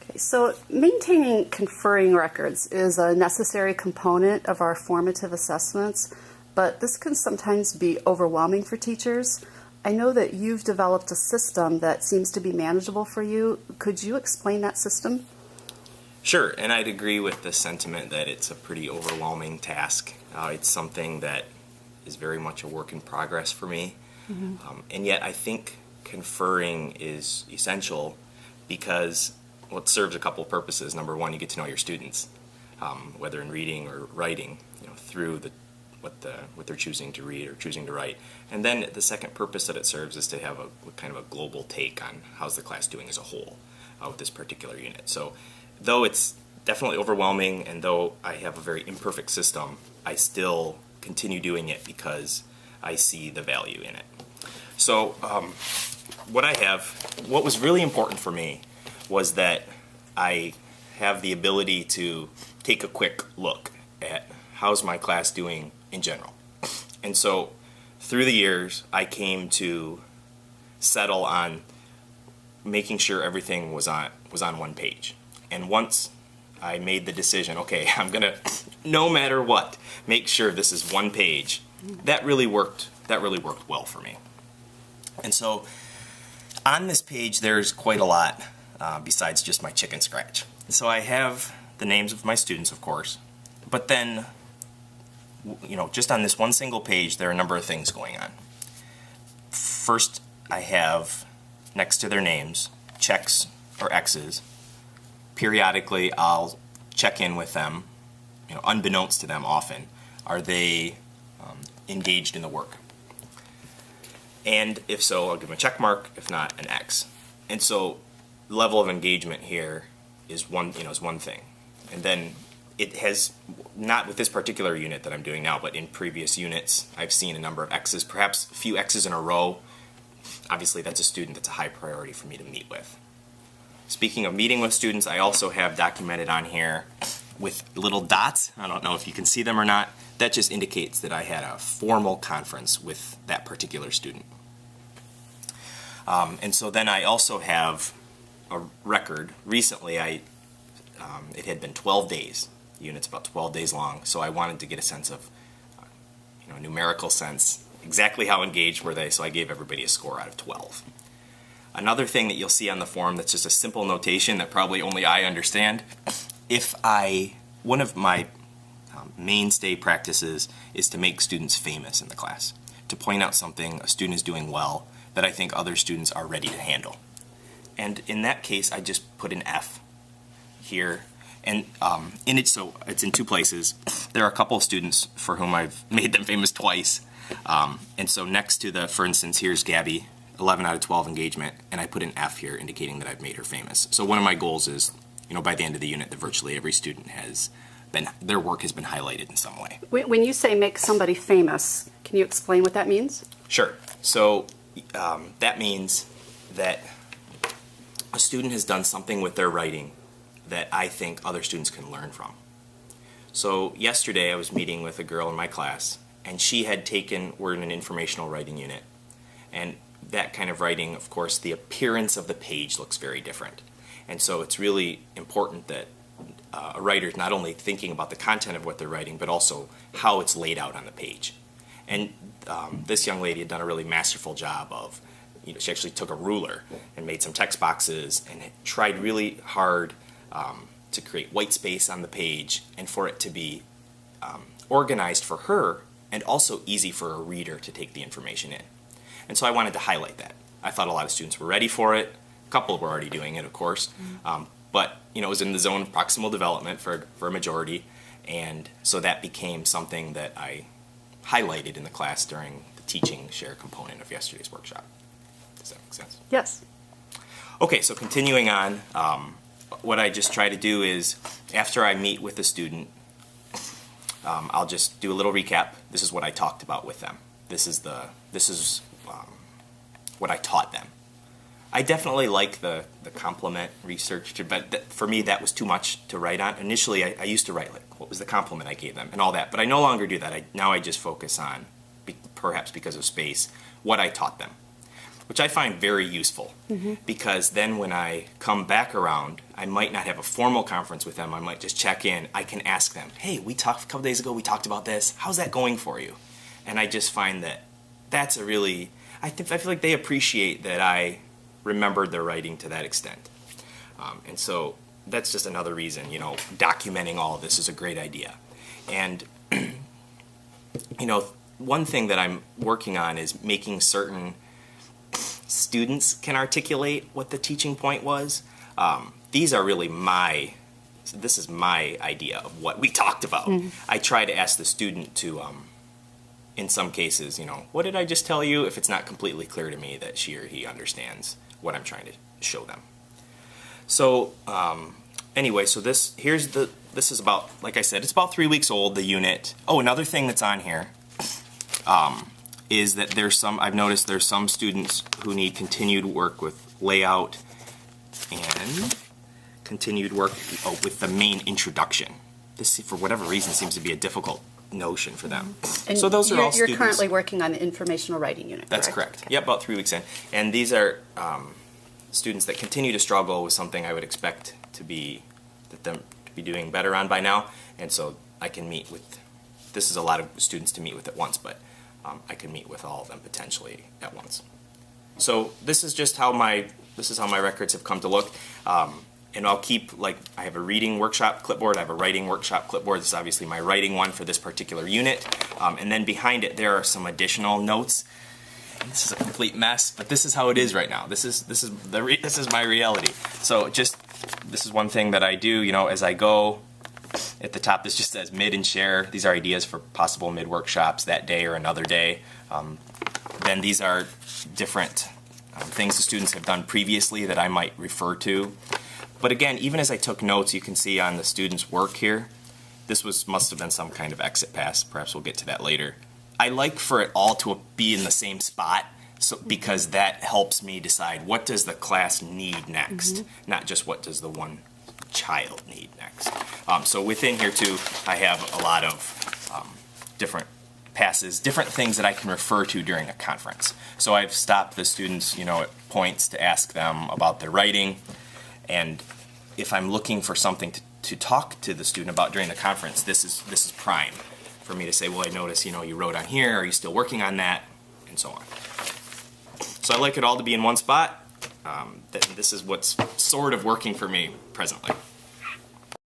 Okay, so maintaining conferring records is a necessary component of our formative assessments, but this can sometimes be overwhelming for teachers. I know that you've developed a system that seems to be manageable for you. Could you explain that system? Sure, and I'd agree with the sentiment that it's a pretty overwhelming task. It's something that is very much a work in progress for me. And yet I think conferring is essential because it serves a couple of purposes. Number one, you get to know your students, whether in reading or writing, through what they're choosing to read or choosing to write. And then the second purpose that it serves is to have a kind of a global take on how's the class doing as a whole with this particular unit. So though it's definitely overwhelming and though I have a very imperfect system, I still continue doing it because I see the value in it. So what was really important for me was that I have the ability to take a quick look at how's my class doing in general. And so through the years, I came to settle on making sure everything was on one page. And once I made the decision, okay, I'm gonna, no matter what, make sure this is one page, that really worked well for me. And so on this page, there's quite a lot besides just my chicken scratch. So I have the names of my students, of course, but then, just on this one single page, there are a number of things going on. First, I have, next to their names, checks or X's. Periodically, I'll check in with them, unbeknownst to them often. Are they engaged in the work? And if so, I'll give them a check mark, if not, an X. And so the level of engagement here is one thing. And then it has, not with this particular unit that I'm doing now, but in previous units, I've seen a number of X's, perhaps a few X's in a row. Obviously, that's a student that's a high priority for me to meet with. Speaking of meeting with students, I also have documented on here with little dots. I don't know if you can see them or not. That just indicates that I had a formal conference with that particular student. And so then I also have a record. Recently, it had been 12 days. The unit's about 12 days long, so I wanted to get a sense of, a numerical sense, exactly how engaged were they, so I gave everybody a score out of 12. Another thing that you'll see on the form that's just a simple notation that probably only I understand, one of my mainstay practices is to make students famous in the class, to point out something a student is doing well that I think other students are ready to handle. And in that case, I just put an F here, and so it's in two places. There are a couple of students for whom I've made them famous twice, and so next to for instance, here's Gabby, 11 out of 12 engagement, and I put an F here indicating that I've made her famous. So one of my goals is, by the end of the unit, that virtually every student their work has been highlighted in some way. When you say make somebody famous, can you explain what that means? Sure. So that means that a student has done something with their writing that I think other students can learn from. So yesterday I was meeting with a girl in my class, and we're in an informational writing unit, and that kind of writing, of course, the appearance of the page looks very different. And so it's really important that a writer is not only thinking about the content of what they're writing, but also how it's laid out on the page. And this young lady had done a really masterful job of, she actually took a ruler and made some text boxes and tried really hard to create white space on the page and for it to be organized for her and also easy for a reader to take the information in. And so I wanted to highlight that. I thought a lot of students were ready for it. A couple were already doing it, of course. But it was in the zone of proximal development for a majority. And so that became something that I highlighted in the class during the teaching share component of yesterday's workshop. Does that make sense? Yes. Okay, so continuing on, what I just try to do is, after I meet with the student, I'll just do a little recap. This is what I talked about with them. This is what I taught them. I definitely like the compliment research, but for me that was too much to write on. Initially, I used to write what was the compliment I gave them and all that, but I no longer do that. Now I just focus on, perhaps because of space, what I taught them. which I find very useful, because then when I come back around, I might not have a formal conference with them. I might just check in. I can ask them, hey, we talked a couple days ago, we talked about this. How's that going for you? And I just find that that's a really, I feel like they appreciate that I remembered their writing to that extent. And so that's just another reason, you know, documenting all of this is a great idea. And, you know, one thing that I'm working on is making certain students can articulate what the teaching point was. These are really this is my idea of what we talked about. I try to ask the student to, in some cases, you know, what did I just tell you, if it's not completely clear to me that she or he understands what I'm trying to show them. So anyway, so this is about, like I said, it's about 3 weeks old, the unit. Oh, another thing that's on here is that I've noticed there's some students who need continued work with layout and continued work with the main introduction. This, for whatever reason, seems to be a difficult notion for them. And so those are all students. You're currently working on the informational writing unit, That's correct. Yep, about 3 weeks in. And these are students that continue to struggle with something I would expect them to be doing better on by now. And so I can meet with, this is a lot of students to meet with at once, but I can meet with all of them potentially at once. So this is just how my records have come to look. And I'll keep, like, I have a reading workshop clipboard, I have a writing workshop clipboard. This is obviously my writing one for this particular unit. And then behind it there are some additional notes. And this is a complete mess, but this is how it is right now. This is my reality. So this is one thing that I do, you know, as I go. At the top, this just says mid and share. These are ideas for possible mid workshops that day or another day. Then these are different things the students have done previously that I might refer to. But again, even as I took notes, you can see on the students' work here, must have been some kind of exit pass. Perhaps we'll get to that later. I like for it all to be in the same spot, because that helps me decide what does the class need next, not just what does the one child need next. So within here too, I have a lot of different passes, different things that I can refer to during a conference. So I've stopped the students, you know, at points to ask them about their writing, and if I'm looking for something to talk to the student about during the conference, this is prime for me to say, well, I notice, you know, you wrote on here, are you still working on that, and so on. So I like it all to be in one spot. This is what's sort of working for me presently.